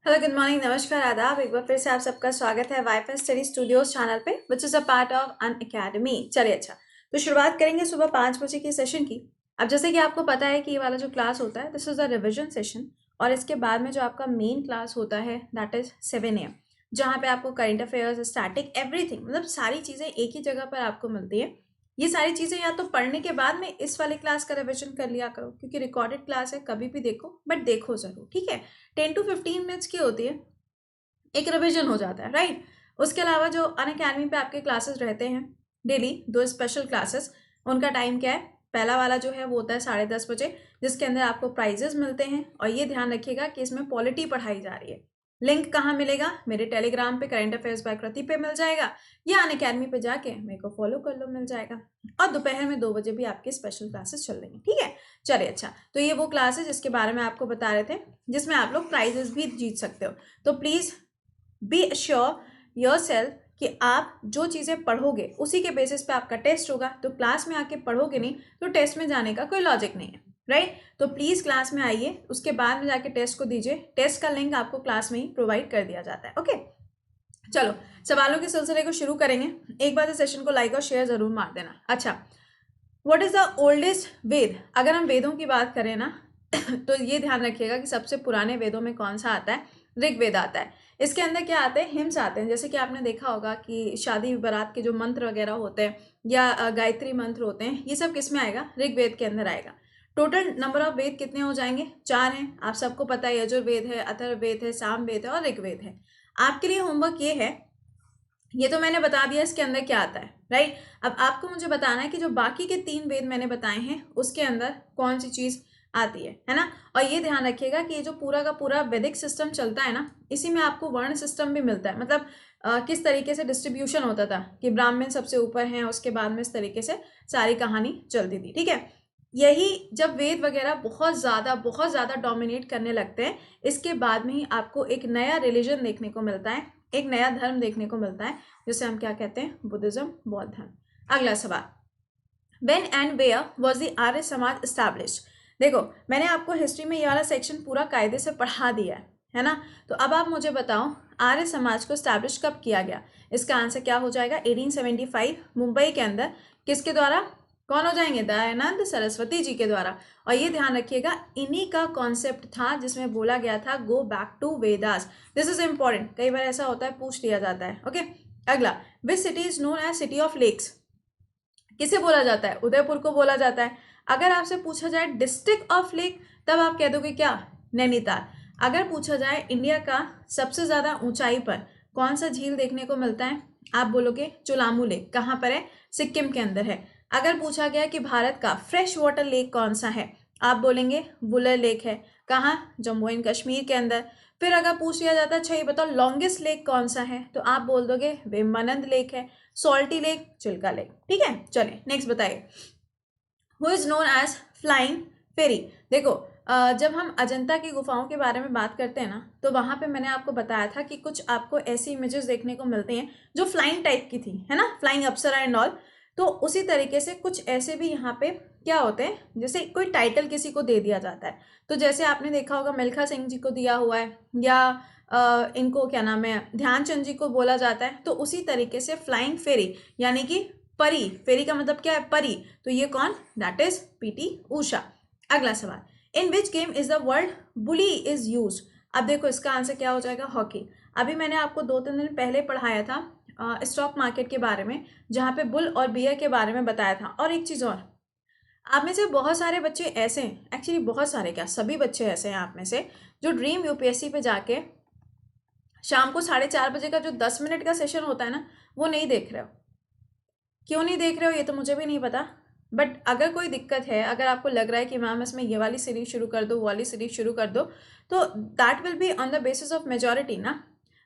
Hello, good morning, नमस्कार, आदाब। एक बार फिर से आप सबका स्वागत है वाईफाई स्टडी स्टूडियोज चैनल पे, which is a part of an academy. चलिए, अच्छा, तो शुरुआत करेंगे सुबह 5 बजे की सेशन की। अब जैसे कि आपको पता है कि ये वाला जो क्लास होता है, this is a revision session, और इसके बाद में जो आपका मेन क्लास होता है दैट इज़ 7 AM, जहाँ पे आपको करंट अफेयर्स, स्टैटिक, एवरीथिंग, मतलब सारी चीज़ें एक ही जगह पर आपको मिलती है। ये सारी चीज़ें या तो पढ़ने के बाद में इस वाले क्लास का रिविजन कर लिया करो, क्योंकि रिकॉर्डेड क्लास है, कभी भी देखो, बट देखो ज़रूर, ठीक है। 10 to 15 मिनट्स की होती है, एक रिविजन हो जाता है, राइट। उसके अलावा जो अनअकैडमी पे आपके क्लासेस रहते हैं डेली, दो स्पेशल क्लासेस, उनका टाइम क्या है? पहला वाला जो है वो होता है 10:30 बजे, जिसके अंदर आपको प्राइजेस मिलते हैं। और ये ध्यान रखिएगा कि इसमें पॉलिटी पढ़ाई जा रही है। लिंक कहाँ मिलेगा? मेरे टेलीग्राम पे करंट अफेयर्स बाय कृति पे मिल जाएगा, या अनअकैडमी पे जाके मेरे को फॉलो कर लो, मिल जाएगा। और दोपहर में 2 बजे भी आपकी स्पेशल क्लासेस चल रही हैं, ठीक है। चलिए, अच्छा, तो ये वो क्लास है जिसके बारे में आपको बता रहे थे, जिसमें आप लोग प्राइजेस भी जीत सकते हो। तो प्लीज़ बी श्योर योरसेल्फ कि आप जो चीज़ें पढ़ोगे उसी के बेसिस पे आपका टेस्ट होगा। तो क्लास में आके पढ़ोगे नहीं तो टेस्ट में जाने का कोई लॉजिक नहीं है, राइट। तो प्लीज़ क्लास में आइए, उसके बाद में जाके टेस्ट को दीजिए। टेस्ट का लिंक आपको क्लास में ही प्रोवाइड कर दिया जाता है, ओके। चलो, सवालों के सिलसिले को शुरू करेंगे। एक बार इस सेशन को लाइक और शेयर जरूर मार देना। अच्छा, व्हाट इज द ओल्डेस्ट वेद? अगर हम वेदों की बात करें ना तो ये ध्यान रखिएगा कि सबसे पुराने वेदों में कौन सा आता है? ऋग्वेद आता है। इसके अंदर क्या आते हैं? हिम्स आते हैं। जैसे कि आपने देखा होगा कि शादी बारात के जो मंत्र वगैरह होते हैं, या गायत्री मंत्र होते हैं, ये सब किस में आएगा? ऋग्वेद के अंदर आएगा। टोटल नंबर ऑफ वेद कितने हो जाएंगे? 4 हैं। आप सबको पता है, यजुर्वेद है, अथर्ववेद है, सामवेद है और ऋग्वेद है। आपके लिए होमवर्क ये है, ये तो मैंने बता दिया इसके अंदर क्या आता है, राइट। अब आपको मुझे बताना है कि जो बाकी के 3 वेद मैंने बताए हैं उसके अंदर कौन सी चीज आती है ना। और ये ध्यान रखिएगा कि ये जो पूरा का पूरा वैदिक सिस्टम चलता है ना, इसी में आपको वर्ण सिस्टम भी मिलता है। मतलब किस तरीके से डिस्ट्रीब्यूशन होता था कि ब्राह्मण सबसे ऊपर हैं, उसके बाद में इस तरीके से सारी कहानी चलती थी, ठीक है। यही जब वेद वगैरह बहुत ज़्यादा डोमिनेट करने लगते हैं, इसके बाद में ही आपको एक नया रिलीजन देखने को मिलता है, एक नया धर्म देखने को मिलता है, जिसे हम क्या कहते हैं? बुद्धिज्म, बौद्ध धर्म। अगला सवाल, when and where was the Arya Samaj established? देखो, मैंने आपको हिस्ट्री में ये वाला सेक्शन पूरा कायदे से पढ़ा दिया है ना। तो अब आप मुझे बताओ, आर्य समाज को स्टैब्लिश कब किया गया? इसका आंसर क्या हो जाएगा? 1875 मुंबई के अंदर। किसके द्वारा? कौन हो जाएंगे? दयानंद सरस्वती जी के द्वारा। और ये ध्यान रखिएगा, इन्हीं का कॉन्सेप्ट था जिसमें बोला गया था go back to Vedas. This is important, कई बार ऐसा होता है, पूछ लिया जाता है, ओके। अगला, which city is known as city of lakes? किसे बोला जाता है? उदयपुर को बोला जाता है। अगर आपसे पूछा जाए डिस्ट्रिक्ट ऑफ लेक, तब आप कह दोगे क्या? नैनीताल। अगर पूछा जाए इंडिया का सबसे ज्यादा ऊंचाई पर कौन सा झील देखने को मिलता है, आप बोलोगे चुलामू लेक। कहाँ पर है? सिक्किम के अंदर है। अगर पूछा गया कि भारत का फ्रेश वाटर लेक कौन सा है, आप बोलेंगे वुलर लेक है। कहाँ? जम्मू एंड कश्मीर के अंदर। फिर अगर पूछ लिया जाता है, अच्छा ये बताओ लॉन्गेस्ट लेक कौन सा है, तो आप बोल दोगे वेम्बानंद लेक है, सॉल्टी लेक, चिल्का लेक, ठीक है। चलिए नेक्स्ट बताइए, who is known as flying fairy? देखो, जब हम अजंता की गुफाओं के बारे में बात करते हैं ना, तो वहां पे मैंने आपको बताया था कि कुछ आपको ऐसी इमेजेस देखने को मिलती हैं जो फ्लाइंग टाइप की थी, है ना, फ्लाइंग अप्सरा एंड ऑल। तो उसी तरीके से कुछ ऐसे भी यहाँ पे क्या होते हैं, जैसे कोई टाइटल किसी को दे दिया जाता है। तो जैसे आपने देखा होगा मिल्खा सिंह जी को दिया हुआ है, या इनको क्या नाम है, ध्यानचंद जी को बोला जाता है। तो उसी तरीके से फ्लाइंग फेरी यानी कि परी, फेरी का मतलब क्या है? परी। तो ये कौन? That is PT Usha. अगला सवाल, in which game is the word bully is use? अब देखो, इसका आंसर क्या हो जाएगा? हॉकी। अभी मैंने आपको 2-3 दिन पहले पढ़ाया था स्टॉक मार्केट के बारे में, जहाँ पे बुल और बियर के बारे में बताया था। और एक चीज और, आप में से बहुत सारे बच्चे ऐसे हैं, एक्चुअली बहुत सारे क्या, सभी बच्चे ऐसे हैं आप में से, जो ड्रीम यूपीएससी पे जाके शाम को 4:30 बजे का जो 10 मिनट का सेशन होता है ना, वो नहीं देख रहे हो। क्यों नहीं देख रहे हो ये तो मुझे भी नहीं पता, बट अगर कोई दिक्कत है, अगर आपको लग रहा है कि मैम इसमें ये वाली सीरीज शुरू कर दो, वो वाली सीरीज शुरू कर दो, तो that will be on the basis of majority ना।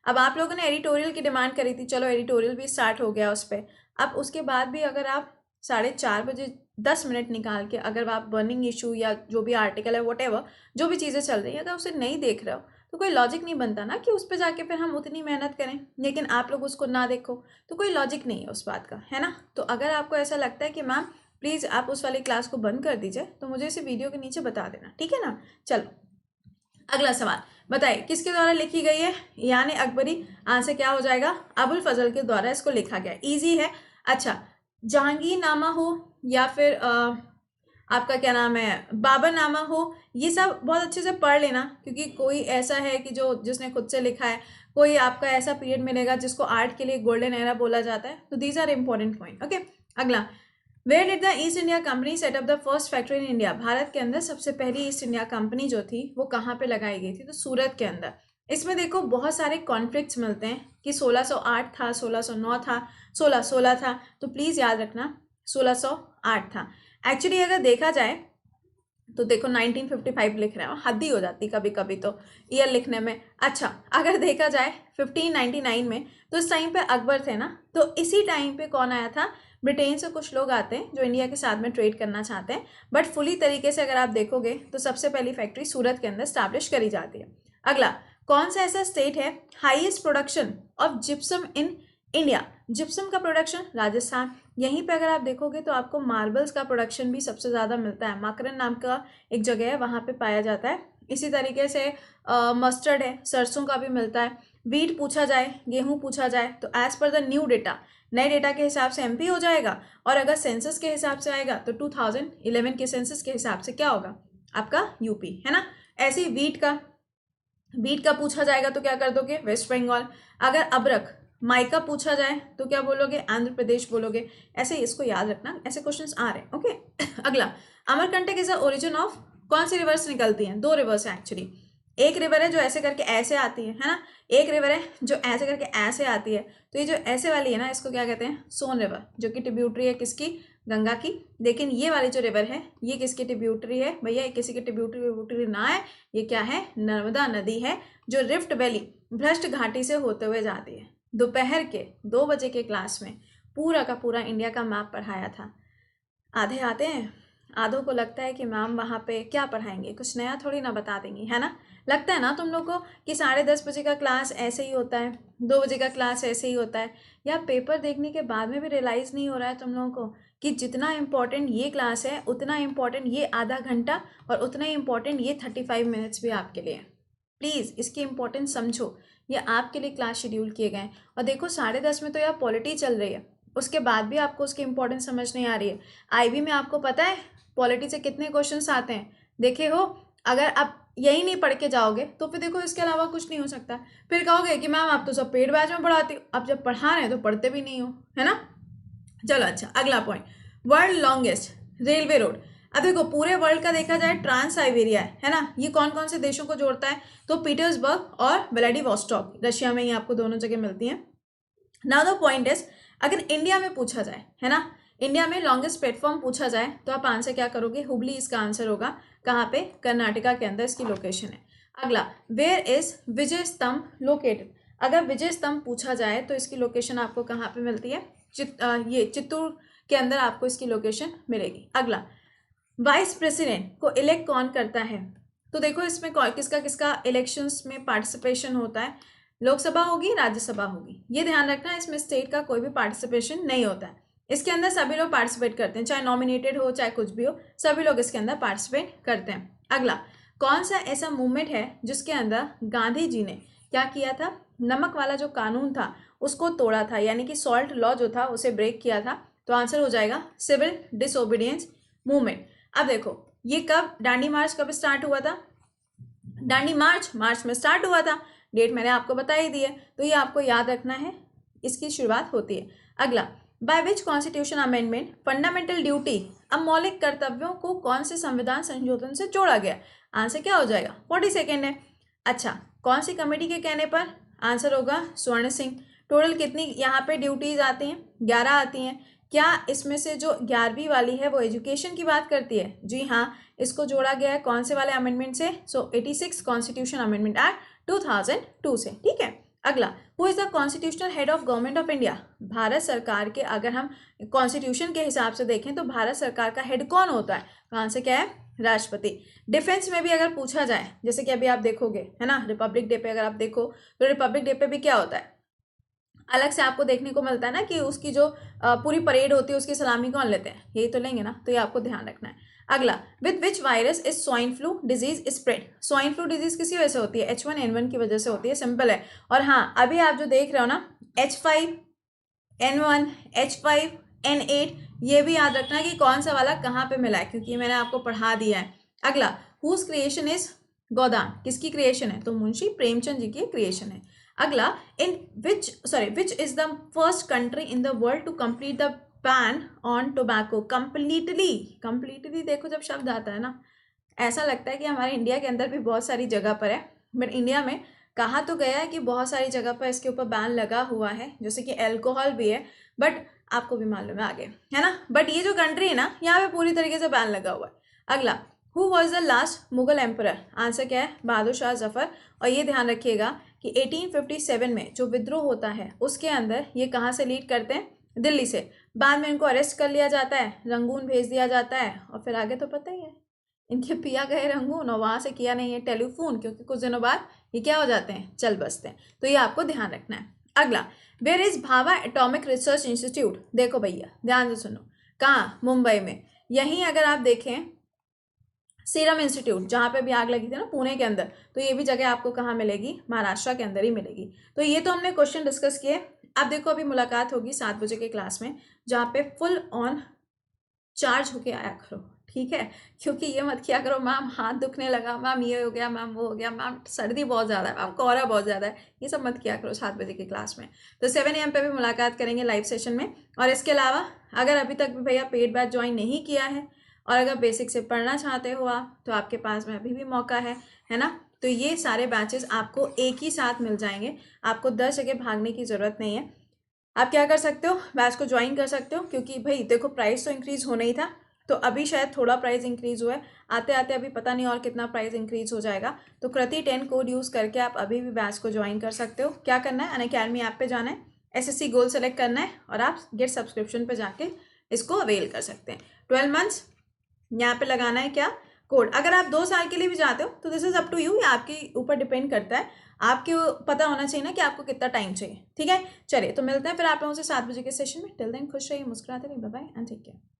अब आप लोगों ने एडिटोरियल की डिमांड करी थी, चलो एडिटोरियल भी स्टार्ट हो गया उस पर। अब उसके बाद भी अगर आप 4:30 बजे 10 मिनट निकाल के अगर आप बर्निंग इशू या जो भी आर्टिकल है, वट जो भी चीज़ें चल रही है, अगर उसे नहीं देख रहे हो, तो कोई लॉजिक नहीं बनता ना कि उस पर जाके फिर हम उतनी मेहनत करें, लेकिन आप लोग उसको ना देखो, तो कोई लॉजिक नहीं है उस बात का, है ना। तो अगर आपको ऐसा लगता है कि मैम प्लीज़ आप उस वाली क्लास को बंद कर दीजिए, तो मुझे इसे वीडियो के नीचे बता देना, ठीक है ना। चलो, अगला सवाल बताइए किसके द्वारा लिखी गई है, यानी अकबरी। आंसर क्या हो जाएगा, अबुल फजल के द्वारा इसको लिखा गया। इजी है। अच्छा, जहांगीर नामा हो या फिर आपका क्या नाम है बाबर नामा हो, ये सब बहुत अच्छे से पढ़ लेना, क्योंकि कोई ऐसा है कि जो जिसने खुद से लिखा है, कोई आपका ऐसा पीरियड मिलेगा जिसको आर्ट के लिए गोल्डन एरा बोला जाता है। तो these are important point. Okay, अगला, where did the East India company set up the first factory in India. भारत के अंदर सबसे पहली ईस्ट इंडिया कंपनी जो थी वो कहाँ पे लगाई गई थी, तो सूरत के अंदर। इसमें देखो बहुत सारे कॉन्फ्लिक्ट्स मिलते हैं कि 1608 था, 1609 था, 1616 था, तो प्लीज़ याद रखना 1608 था। एक्चुअली अगर देखा जाए तो देखो 1955 लिख रहे हो, हद ही हो जाती कभी कभी तो ईयर लिखने में। अच्छा, अगर देखा जाए 1599 में, तो इस टाइम पे अकबर थे ना, तो इसी टाइम पे कौन आया था, ब्रिटेन से कुछ लोग आते हैं जो इंडिया के साथ में ट्रेड करना चाहते हैं, बट फुली तरीके से अगर आप देखोगे तो सबसे पहली फैक्ट्री सूरत के अंदर स्टैब्लिश करी जाती है। अगला, कौन सा ऐसा स्टेट है highest production of gypsum in India. Gypsum का प्रोडक्शन राजस्थान। यहीं पे अगर आप देखोगे तो आपको मार्बल्स का प्रोडक्शन भी सबसे ज़्यादा मिलता है, माकरन नाम का एक जगह है वहाँ पे पाया जाता है। इसी तरीके से मस्टर्ड है, सरसों का भी मिलता है। वीट पूछा जाए, गेहूँ पूछा जाए, तो as per the new data, नए डेटा के हिसाब से एमपी हो जाएगा, और अगर सेंसस के हिसाब से आएगा तो 2011 के सेंसस के हिसाब से क्या होगा, आपका यूपी है ना। ऐसे ही वीट का पूछा जाएगा तो क्या कर दोगे, वेस्ट बंगाल। अगर अबरक माइका पूछा जाए तो क्या बोलोगे, आंध्र प्रदेश बोलोगे। ऐसे इसको याद रखना, ऐसे क्वेश्चंस आ रहे हैं। ओके अगला, Amarkantak is the origin of, कौन सी रिवर्स निकलती हैं, दो रिवर्स है एक्चुअली। एक रिवर है जो ऐसे करके ऐसे आती है ना, एक रिवर है जो ऐसे करके ऐसे आती है। तो ये जो ऐसे वाली है ना, इसको क्या कहते हैं, सोन रिवर, जो कि ट्रिब्यूटरी है किसकी, गंगा की। लेकिन ये वाली जो रिवर है ये किसकी ट्रिब्यूटरी है भैया, ये किसी की ट्रिब्यूटरी ना है, ये क्या है, नर्मदा नदी है, जो रिफ्ट वैली भ्रष्ट घाटी से होते हुए जाती है। दोपहर के 2 बजे के क्लास में पूरा का पूरा इंडिया का मैप पढ़ाया था। आधे आते हैं, आधों को लगता है कि मैम वहाँ पे क्या पढ़ाएंगे, कुछ नया थोड़ी ना बता देंगी, है ना। लगता है ना तुम लोग को कि 10:30 बजे का क्लास ऐसे ही होता है, 2 बजे का क्लास ऐसे ही होता है, या पेपर देखने के बाद में भी रियलाइज़ नहीं हो रहा है तुम लोगों को कि जितना इम्पोर्टेंट ये क्लास है उतना इम्पोर्टेंट ये आधा घंटा और उतना ही इम्पोर्टेंट ये 35 मिनट्स भी आपके लिए। प्लीज़ इसकी इम्पोर्टेंस समझो, ये आपके लिए क्लास शेड्यूल किए गए हैं। और देखो 10:30 में तो यार पॉलिटी चल रही है, उसके बाद भी आपको उसकी इम्पोर्टेंस समझ नहीं आ रही है। आईबी में आपको पता है पॉलिटी से कितने क्वेश्चंस आते हैं, देखे हो। अगर आप यही नहीं पढ़ के जाओगे तो फिर देखो इसके अलावा कुछ नहीं हो सकता। फिर कहोगे कि मैम आप तो सब पेड बैच में पढ़ाती हो, आप जब पढ़ा रहे हैं तो पढ़ते भी नहीं हो, है ना। चलो अच्छा, अगला point, world longest railway road. अब देखो पूरे वर्ल्ड का देखा जाए ट्रांस साइबेरिया है ना, ये कौन कौन से देशों को जोड़ता है, तो पीटर्सबर्ग और व्लादिवोस्टॉक, रशिया में ही आपको दोनों जगह मिलती हैं। नाउ द पॉइंट इज, अगर इंडिया में पूछा जाए, है ना, इंडिया में लॉन्गेस्ट प्लेटफॉर्म पूछा जाए तो आप आंसर क्या करोगे, हुबली इसका आंसर होगा। कहाँ पे, कर्नाटका के अंदर इसकी लोकेशन है। अगला, वेयर इज विजय स्तंभ लोकेटेड। अगर विजय स्तंभ पूछा जाए तो इसकी लोकेशन आपको कहाँ पे मिलती है, ये चित्तूर के अंदर आपको इसकी लोकेशन मिलेगी। अगला, वाइस प्रेसिडेंट को इलेक्ट कौन करता है, तो देखो इसमें किसका किसका इलेक्शंस में पार्टिसिपेशन होता है, लोकसभा होगी, राज्यसभा होगी। ये ध्यान रखना, इसमें स्टेट का कोई भी पार्टिसिपेशन नहीं होता है। इसके अंदर सभी लोग पार्टिसिपेट करते हैं, चाहे नॉमिनेटेड हो चाहे कुछ भी हो, सभी लोग इसके अंदर पार्टिसिपेट करते हैं। अगला, कौन सा ऐसा मूवमेंट है जिसके अंदर गांधी जी ने क्या किया था, नमक वाला जो कानून था उसको तोड़ा था, यानी कि सॉल्ट लॉ जो था उसे ब्रेक किया था। तो आंसर हो जाएगा सिविल डिसोबीडियंस मूवमेंट। अब देखो ये कब, दांडी मार्च कब स्टार्ट हुआ था, दांडी मार्च मार्च में स्टार्ट हुआ था, डेट मैंने आपको बता ही दी है, तो ये आपको याद रखना है, इसकी शुरुआत होती है। अगला, by which constitution amendment fundamental duty, अब मौलिक कर्तव्यों को कौन से संविधान संशोधन से जोड़ा गया, आंसर क्या हो जाएगा, 42 है। अच्छा, कौन सी कमेटी के कहने पर, आंसर होगा स्वर्ण सिंह। टोटल कितनी यहाँ पे ड्यूटीज आती हैं, 11 आती हैं। क्या इसमें से जो 11वीं वाली है वो एजुकेशन की बात करती है, जी हाँ, इसको जोड़ा गया है कौन से वाले अमेंडमेंट से, 86 कॉन्स्टिट्यूशन अमेंडमेंट एक्ट 2002 से, ठीक है। अगला, who is the constitutional head of government of India, Bharat सरकार के, अगर हम कॉन्स्टिट्यूशन के हिसाब से देखें तो भारत सरकार का हेड कौन होता है, तो आंसर क्या है, राष्ट्रपति। डिफेंस में भी अगर पूछा जाए, जैसे कि अभी आप देखोगे है ना, रिपब्लिक डे पे अगर आप देखो तो रिपब्लिक डे पे भी क्या होता है, अलग से आपको देखने को मिलता है ना कि उसकी जो पूरी परेड होती है उसकी सलामी कौन लेते हैं, यही तो लेंगे ना, तो ये आपको ध्यान रखना है। अगला, with which virus is swine flu disease spread. Swine flu disease किसी वजह से होती है, H1N1 की वजह से होती है, सिंपल है। और हाँ, अभी आप जो देख रहे हो ना, H5N1, H5N8, ये भी याद रखना कि कौन सा वाला कहाँ पे मिला है, क्योंकि मैंने आपको पढ़ा दिया है। अगला, हुज क्रिएशन इज गोदान, किसकी क्रिएशन है, तो मुंशी प्रेमचंद जी की क्रिएशन है। अगला, which is the first country in the world to complete the ban on tobacco. Completely देखो, जब शब्द आता है ना, ऐसा लगता है कि हमारे इंडिया के अंदर भी बहुत सारी जगह पर है, बट इंडिया में कहा तो गया है कि बहुत सारी जगह पर इसके ऊपर बैन लगा हुआ है, जैसे कि अल्कोहल भी है, बट आपको भी मालूम है आगे, है ना। बट ये जो कंट्री है ना, यहाँ पे पूरी तरीके से बैन लगा हुआ है। अगला, who was the last Mughal emperor, answer क्या है, बहादुर शाह जफर। और ये ध्यान रखिएगा कि 1857 में जो विद्रोह होता है उसके अंदर ये कहाँ से लीड करते हैं, दिल्ली से। बाद में इनको अरेस्ट कर लिया जाता है, रंगून भेज दिया जाता है, और फिर आगे तो पता ही है, इनके पिया गए रंगून और वहाँ से किया नहीं है टेलीफोन, क्योंकि कुछ दिनों बाद ये क्या हो जाते हैं, चल बसते हैं। तो ये आपको ध्यान रखना है। अगला, where is Bhabha atomic research institute. देखो भैया ध्यान से सुनो, कहाँ, मुंबई में। यहीं अगर आप देखें सीरम इंस्टीट्यूट, जहाँ पे भी आग लगी थी ना पुणे के अंदर, तो ये भी जगह आपको कहाँ मिलेगी, महाराष्ट्र के अंदर ही मिलेगी। तो ये तो हमने क्वेश्चन डिस्कस किए। अब देखो अभी मुलाकात होगी 7 बजे के क्लास में, जहाँ पे फुल ऑन चार्ज होके आया करो, ठीक है। क्योंकि ये मत किया करो मैम हाथ दुखने लगा, मैम ये हो गया, मैम वो हो गया, मैम सर्दी बहुत ज़्यादा है, मैम कोहरा बहुत ज़्यादा है, ये सब मत किया करो 7 बजे की क्लास में। तो 7 AM पे भी मुलाकात करेंगे लाइव सेशन में। और इसके अलावा अगर अभी तक भी भैया पेड बैच ज्वाइन नहीं किया है और अगर बेसिक से पढ़ना चाहते हो आप, तो आपके पास में अभी भी मौका है ना। तो ये सारे बैचेस आपको एक ही साथ मिल जाएंगे, आपको 10 जगह भागने की ज़रूरत नहीं है। आप क्या कर सकते हो, बैच को ज्वाइन कर सकते हो, क्योंकि भाई देखो प्राइस तो इंक्रीज होना ही था, तो अभी शायद थोड़ा प्राइस इंक्रीज हुआ है, आते आते अभी पता नहीं और कितना प्राइस इंक्रीज हो जाएगा। तो कृति 10 कोड यूज़ करके आप अभी भी बैच को ज्वाइन कर सकते हो। क्या करना है, अनअकैडमी ऐप पे जाना है, SSC गोल सेलेक्ट करना है और आप गेट सब्सक्रिप्शन पे जाके इसको अवेल कर सकते हैं। 12 मंथ्स यहाँ पे लगाना है क्या, कोड। अगर आप 2 साल के लिए भी जाते हो तो this is up to you, ये आपके ऊपर डिपेंड करता है, आपके पता होना चाहिए ना कि आपको कितना टाइम चाहिए, ठीक है। चलिए तो मिलते हैं फिर आप लोगों से 7 बजे के सेशन में। टिल देन खुश रहिए, मुस्कुराते रहिए, bye bye and take care.